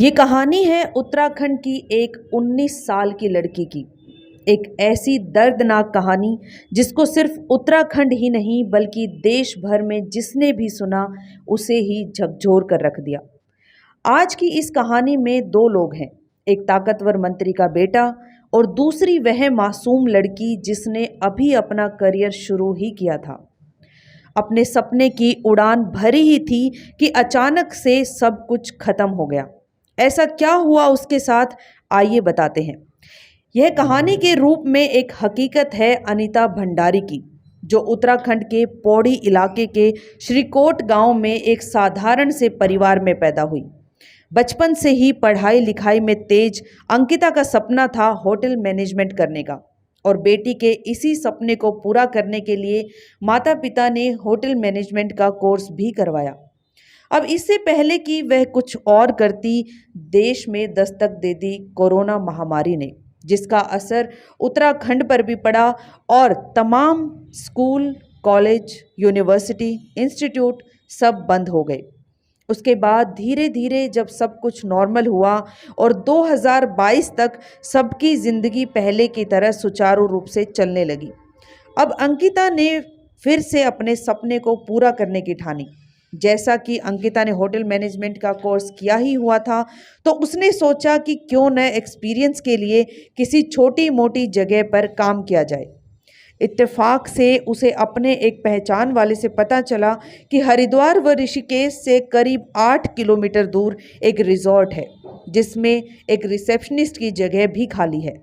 ये कहानी है उत्तराखंड की एक 19 साल की लड़की की। एक ऐसी दर्दनाक कहानी जिसको सिर्फ उत्तराखंड ही नहीं बल्कि देश भर में जिसने भी सुना उसे ही झकझोर कर रख दिया। आज की इस कहानी में दो लोग हैं, एक ताकतवर मंत्री का बेटा और दूसरी वह मासूम लड़की जिसने अभी अपना करियर शुरू ही किया था। अपने सपने की उड़ान भरी ही थी कि अचानक से सब कुछ खत्म हो गया। ऐसा क्या हुआ उसके साथ, आइए बताते हैं। यह कहानी के रूप में एक हकीकत है अनीता भंडारी की, जो उत्तराखंड के पौड़ी इलाके के श्रीकोट गांव में एक साधारण से परिवार में पैदा हुई। बचपन से ही पढ़ाई लिखाई में तेज अंकिता का सपना था होटल मैनेजमेंट करने का, और बेटी के इसी सपने को पूरा करने के लिए माता पिता ने होटल मैनेजमेंट का कोर्स भी करवाया। अब इससे पहले कि वह कुछ और करती, देश में दस्तक दे दी कोरोना महामारी ने, जिसका असर उत्तराखंड पर भी पड़ा और तमाम स्कूल, कॉलेज, यूनिवर्सिटी, इंस्टीट्यूट सब बंद हो गए। उसके बाद धीरे धीरे जब सब कुछ नॉर्मल हुआ और 2022 तक सबकी ज़िंदगी पहले की तरह सुचारू रूप से चलने लगी, अब अंकिता ने फिर से अपने सपने को पूरा करने की ठानी। जैसा कि अंकिता ने होटल मैनेजमेंट का कोर्स किया ही हुआ था, तो उसने सोचा कि क्यों न एक्सपीरियंस के लिए किसी छोटी मोटी जगह पर काम किया जाए। इत्तेफाक से उसे अपने एक पहचान वाले से पता चला कि हरिद्वार व ऋषिकेश से करीब 8 किलोमीटर दूर एक रिजॉर्ट है, जिसमें एक रिसेप्शनिस्ट की जगह भी खाली है।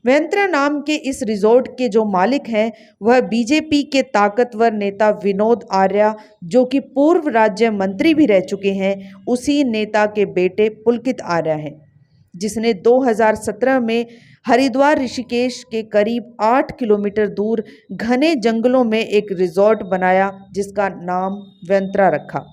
वेंत्रा नाम के इस रिजॉर्ट के जो मालिक हैं वह बीजेपी के ताकतवर नेता विनोद आर्या, जो कि पूर्व राज्य मंत्री भी रह चुके हैं, उसी नेता के बेटे पुलकित आर्या हैं, जिसने 2017 में हरिद्वार ऋषिकेश के करीब 8 किलोमीटर दूर घने जंगलों में एक रिजॉर्ट बनाया जिसका नाम वेंत्रा रखा।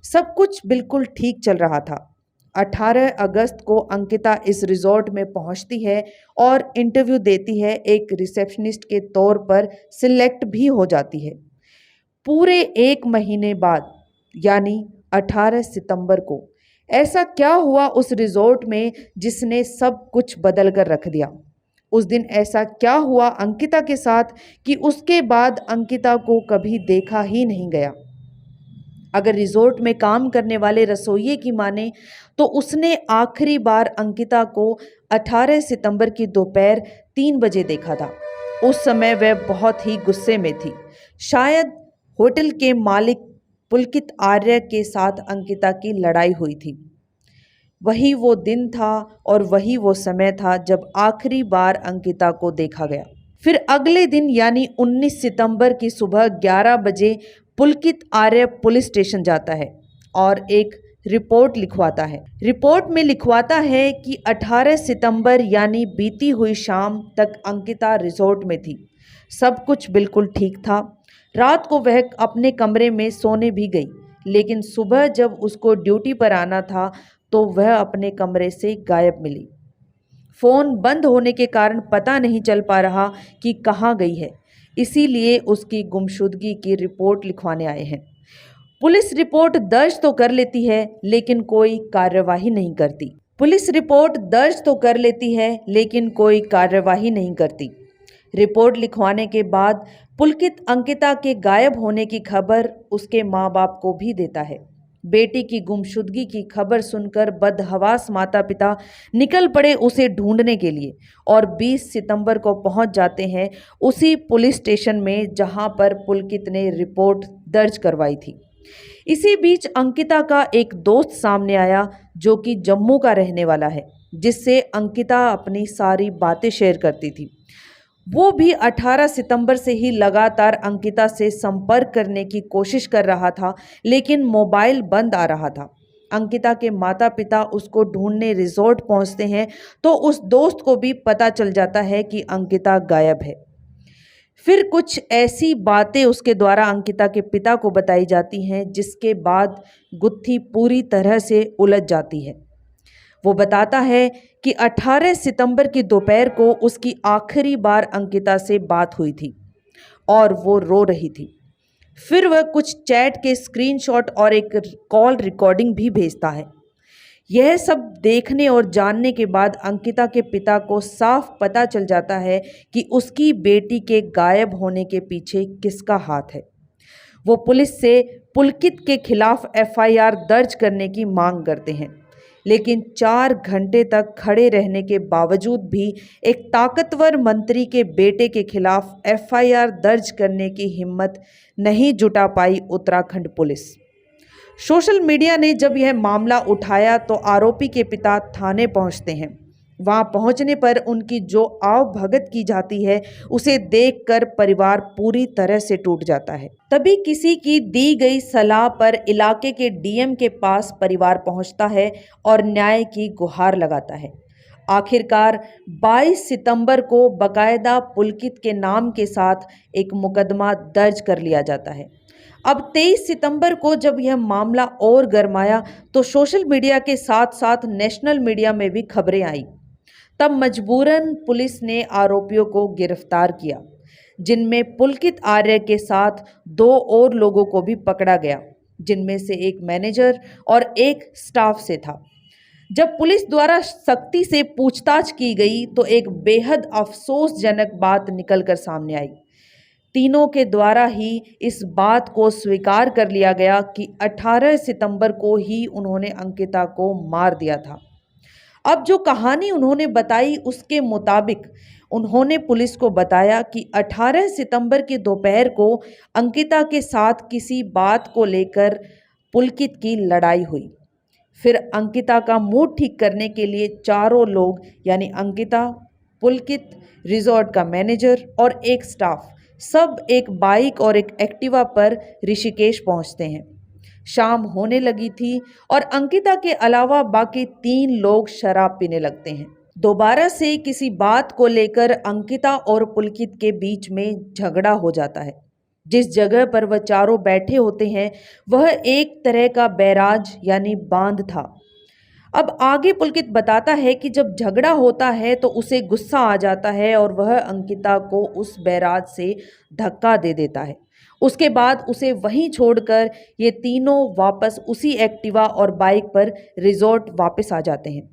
सब कुछ बिल्कुल ठीक चल रहा था। 18 अगस्त को अंकिता इस रिजॉर्ट में पहुंचती है और इंटरव्यू देती है। एक रिसेप्शनिस्ट के तौर पर सिलेक्ट भी हो जाती है। पूरे एक महीने बाद यानी 18 सितंबर को ऐसा क्या हुआ उस रिजॉर्ट में जिसने सब कुछ बदल कर रख दिया। उस दिन ऐसा क्या हुआ अंकिता के साथ कि उसके बाद अंकिता को कभी देखा ही नहीं गया। अगर रिजॉर्ट में काम करने वाले रसोइये की माने तो उसने आखिरी बार अंकिता को 18 सितंबर की दोपहर 3 बजे देखा था। उस समय वह बहुत ही गुस्से में थी। शायद होटल के मालिक पुलकित आर्य के साथ अंकिता की लड़ाई हुई थी। वही वो दिन था और वही वो समय था जब आखिरी बार अंकिता को देखा गया। फिर अगले दिन यानी 19 सितंबर की सुबह 11 बजे पुलकित आर्य पुलिस स्टेशन जाता है और एक रिपोर्ट लिखवाता है। रिपोर्ट में लिखवाता है कि 18 सितंबर यानी बीती हुई शाम तक अंकिता रिजॉर्ट में थी। सब कुछ बिल्कुल ठीक था। रात को वह अपने कमरे में सोने भी गई, लेकिन सुबह जब उसको ड्यूटी पर आना था तो वह अपने कमरे से गायब मिली। फ़ोन बंद होने के कारण पता नहीं चल पा रहा कि कहाँ गई है, इसीलिए उसकी गुमशुदगी की रिपोर्ट लिखवाने आए हैं। पुलिस रिपोर्ट दर्ज तो कर लेती है लेकिन कोई कार्यवाही नहीं करती। रिपोर्ट लिखवाने के बाद पुलकित अंकिता के गायब होने की खबर उसके माँ बाप को भी देता है। बेटी की गुमशुदगी की खबर सुनकर बदहवास माता पिता निकल पड़े उसे ढूंढने के लिए और 20 सितंबर को पहुंच जाते हैं उसी पुलिस स्टेशन में जहां पर पुलकित ने रिपोर्ट दर्ज करवाई थी। इसी बीच अंकिता का एक दोस्त सामने आया जो कि जम्मू का रहने वाला है, जिससे अंकिता अपनी सारी बातें शेयर करती थी। वो भी 18 सितंबर से ही लगातार अंकिता से संपर्क करने की कोशिश कर रहा था, लेकिन मोबाइल बंद आ रहा था। अंकिता के माता पिता उसको ढूंढने रिजॉर्ट पहुंचते हैं तो उस दोस्त को भी पता चल जाता है कि अंकिता गायब है। फिर कुछ ऐसी बातें उसके द्वारा अंकिता के पिता को बताई जाती हैं जिसके बाद गुत्थी पूरी तरह से उलझ जाती है। वो बताता है कि 18 सितंबर की दोपहर को उसकी आखिरी बार अंकिता से बात हुई थी और वो रो रही थी। फिर वह कुछ चैट के स्क्रीनशॉट और एक कॉल रिकॉर्डिंग भी भेजता है। यह सब देखने और जानने के बाद अंकिता के पिता को साफ पता चल जाता है कि उसकी बेटी के गायब होने के पीछे किसका हाथ है। वो पुलिस से पुलकित के खिलाफ एफआईआर दर्ज करने की मांग करते हैं, लेकिन 4 घंटे तक खड़े रहने के बावजूद भी एक ताकतवर मंत्री के बेटे के खिलाफ एफआईआर दर्ज करने की हिम्मत नहीं जुटा पाई उत्तराखंड पुलिस। सोशल मीडिया ने जब यह मामला उठाया तो आरोपी के पिता थाने पहुंचते हैं। वहां पहुंचने पर उनकी जो आवभगत की जाती है उसे देखकर परिवार पूरी तरह से टूट जाता है। तभी किसी की दी गई सलाह पर इलाके के डीएम के पास परिवार पहुंचता है और न्याय की गुहार लगाता है। आखिरकार 22 सितंबर को बकायदा पुलकित के नाम के साथ एक मुकदमा दर्ज कर लिया जाता है। अब 23 सितंबर को जब यह मामला और गरमाया तो सोशल मीडिया के साथ साथ नेशनल मीडिया में भी खबरें आई। तब मजबूरन पुलिस ने आरोपियों को गिरफ्तार किया, जिनमें पुलकित आर्य के साथ 2 और लोगों को भी पकड़ा गया, जिनमें से एक मैनेजर और एक स्टाफ से था। जब पुलिस द्वारा सख्ती से पूछताछ की गई तो एक बेहद अफसोसजनक बात निकलकर सामने आई। तीनों के द्वारा ही इस बात को स्वीकार कर लिया गया कि 18 सितंबर को ही उन्होंने अंकिता को मार दिया था। अब जो कहानी उन्होंने बताई उसके मुताबिक उन्होंने पुलिस को बताया कि 18 सितंबर की दोपहर को अंकिता के साथ किसी बात को लेकर पुलकित की लड़ाई हुई। फिर अंकिता का मूड ठीक करने के लिए चारों लोग यानी अंकिता, पुलकित, रिजॉर्ट का मैनेजर और एक स्टाफ सब एक बाइक और एक एक्टिवा पर ऋषिकेश पहुंचते हैं। शाम होने लगी थी और अंकिता के अलावा बाकी 3 लोग शराब पीने लगते हैं। दोबारा से किसी बात को लेकर अंकिता और पुलकित के बीच में झगड़ा हो जाता है। जिस जगह पर वह चारों बैठे होते हैं वह एक तरह का बैराज यानी बांध था। अब आगे पुलकित बताता है कि जब झगड़ा होता है तो उसे गुस्सा आ जाता है और वह अंकिता को उस बैराज से धक्का दे देता है। उसके बाद उसे वहीं छोड़कर ये तीनों वापस उसी एक्टिवा और बाइक पर रिजॉर्ट वापस आ जाते हैं।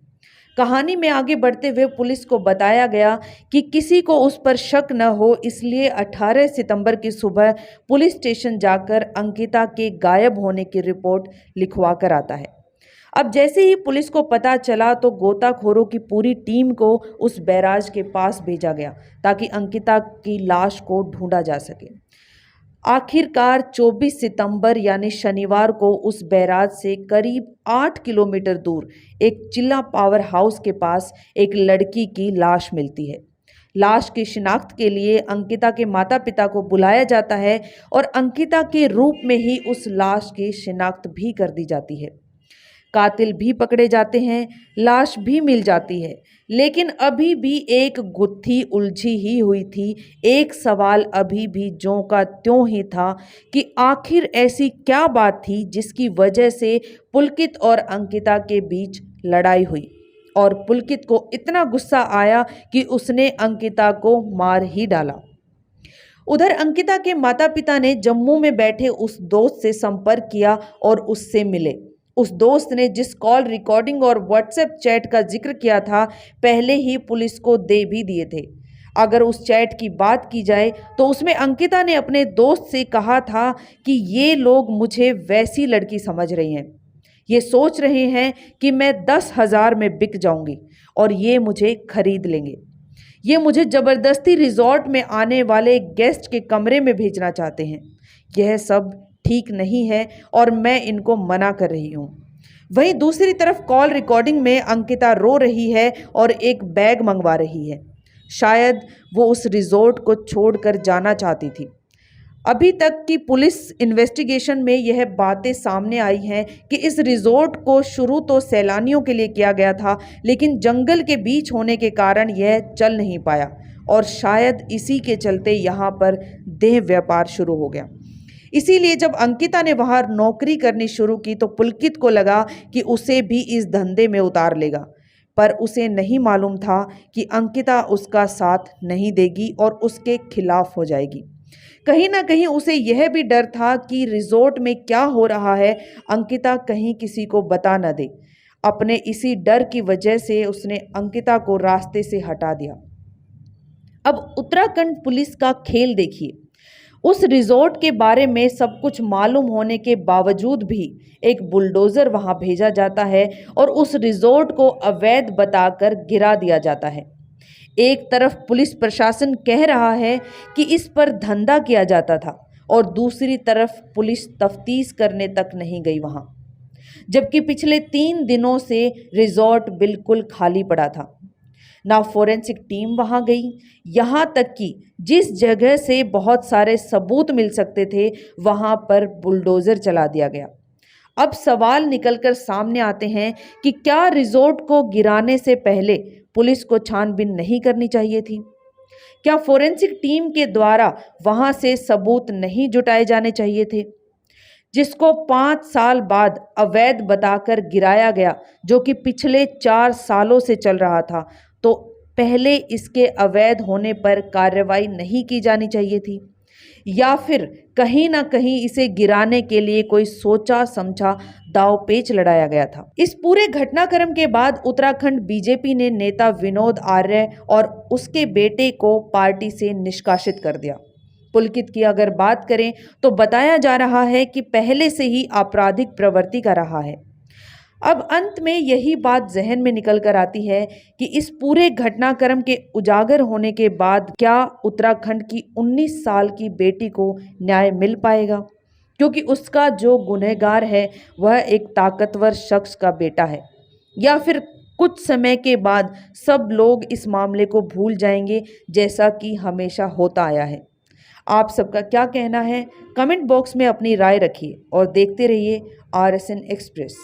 कहानी में आगे बढ़ते हुए पुलिस को बताया गया कि किसी को उस पर शक न हो, इसलिए 18 सितंबर की सुबह पुलिस स्टेशन जाकर अंकिता के गायब होने की रिपोर्ट लिखवा कर आता है। अब जैसे ही पुलिस को पता चला तो गोताखोरों की पूरी टीम को उस बैराज के पास भेजा गया ताकि अंकिता की लाश को ढूंढा जा सके। आखिरकार 24 सितंबर यानी शनिवार को उस बैराज से करीब 8 किलोमीटर दूर एक चिल्ला पावर हाउस के पास एक लड़की की लाश मिलती है। लाश की शिनाख्त के लिए अंकिता के माता पिता को बुलाया जाता है और अंकिता के रूप में ही उस लाश की शिनाख्त भी कर दी जाती है। कातिल भी पकड़े जाते हैं, लाश भी मिल जाती है, लेकिन अभी भी एक गुत्थी उलझी ही हुई थी। एक सवाल अभी भी ज्यों का त्यों ही था कि आखिर ऐसी क्या बात थी जिसकी वजह से पुलकित और अंकिता के बीच लड़ाई हुई और पुलकित को इतना गुस्सा आया कि उसने अंकिता को मार ही डाला। उधर अंकिता के माता पिता ने जम्मू में बैठे उस दोस्त से संपर्क किया और उससे मिले। उस दोस्त ने जिस कॉल रिकॉर्डिंग और व्हाट्सएप चैट का जिक्र किया था पहले ही पुलिस को दे भी दिए थे। अगर उस चैट की बात की जाए तो उसमें अंकिता ने अपने दोस्त से कहा था कि ये लोग मुझे वैसी लड़की समझ रही हैं, ये सोच रहे हैं कि मैं 10,000 में बिक जाऊंगी और ये मुझे खरीद लेंगे। ये मुझे ज़बरदस्ती रिजॉर्ट में आने वाले गेस्ट के कमरे में भेजना चाहते हैं। यह सब ठीक नहीं है और मैं इनको मना कर रही हूँ। वहीं दूसरी तरफ कॉल रिकॉर्डिंग में अंकिता रो रही है और एक बैग मंगवा रही है। शायद वो उस रिजॉर्ट को छोड़कर जाना चाहती थी। अभी तक की पुलिस इन्वेस्टिगेशन में यह बातें सामने आई हैं कि इस रिजॉर्ट को शुरू तो सैलानियों के लिए किया गया था, लेकिन जंगल के बीच होने के कारण यह चल नहीं पाया और शायद इसी के चलते यहाँ पर देह व्यापार शुरू हो गया। इसीलिए जब अंकिता ने वहाँ नौकरी करनी शुरू की तो पुलकित को लगा कि उसे भी इस धंधे में उतार लेगा, पर उसे नहीं मालूम था कि अंकिता उसका साथ नहीं देगी और उसके खिलाफ हो जाएगी। कहीं ना कहीं उसे यह भी डर था कि रिजॉर्ट में क्या हो रहा है अंकिता कहीं किसी को बता न दे। अपने इसी डर की वजह से उसने अंकिता को रास्ते से हटा दिया। अब उत्तराखंड पुलिस का खेल देखिए। उस रिजॉर्ट के बारे में सब कुछ मालूम होने के बावजूद भी एक बुलडोजर वहां भेजा जाता है और उस रिजॉर्ट को अवैध बताकर गिरा दिया जाता है। एक तरफ पुलिस प्रशासन कह रहा है कि इस पर धंधा किया जाता था और दूसरी तरफ पुलिस तफ्तीश करने तक नहीं गई वहां, जबकि पिछले 3 दिनों से रिजॉर्ट बिल्कुल खाली पड़ा था। ना फोरेंसिक टीम वहां गई, यहाँ तक कि जिस जगह से बहुत सारे सबूत मिल सकते थे वहां पर बुलडोजर चला दिया गया। अब सवाल निकलकर सामने आते हैं कि क्या रिजॉर्ट को गिराने से पहले पुलिस को छानबीन नहीं करनी चाहिए थी? क्या फोरेंसिक टीम के द्वारा वहां से सबूत नहीं जुटाए जाने चाहिए थे? जिसको 5 साल बाद अवैध बताकर गिराया गया, जो कि पिछले 4 सालों से चल रहा था, तो पहले इसके अवैध होने पर कार्रवाई नहीं की जानी चाहिए थी? या फिर कहीं ना कहीं इसे गिराने के लिए कोई सोचा समझा दांवपेच लड़ाया गया था? इस पूरे घटनाक्रम के बाद उत्तराखंड बीजेपी ने नेता विनोद आर्य और उसके बेटे को पार्टी से निष्कासित कर दिया। पुलकित की अगर बात करें तो बताया जा रहा है कि पहले से ही आपराधिक प्रवृत्ति का रहा है। अब अंत में यही बात जहन में निकल कर आती है कि इस पूरे घटनाक्रम के उजागर होने के बाद क्या उत्तराखंड की 19 साल की बेटी को न्याय मिल पाएगा? क्योंकि उसका जो गुनहगार है वह एक ताकतवर शख्स का बेटा है। या फिर कुछ समय के बाद सब लोग इस मामले को भूल जाएंगे, जैसा कि हमेशा होता आया है। आप सबका क्या कहना है? कमेंट बॉक्स में अपनी राय रखिए और देखते रहिए RSN एक्सप्रेस।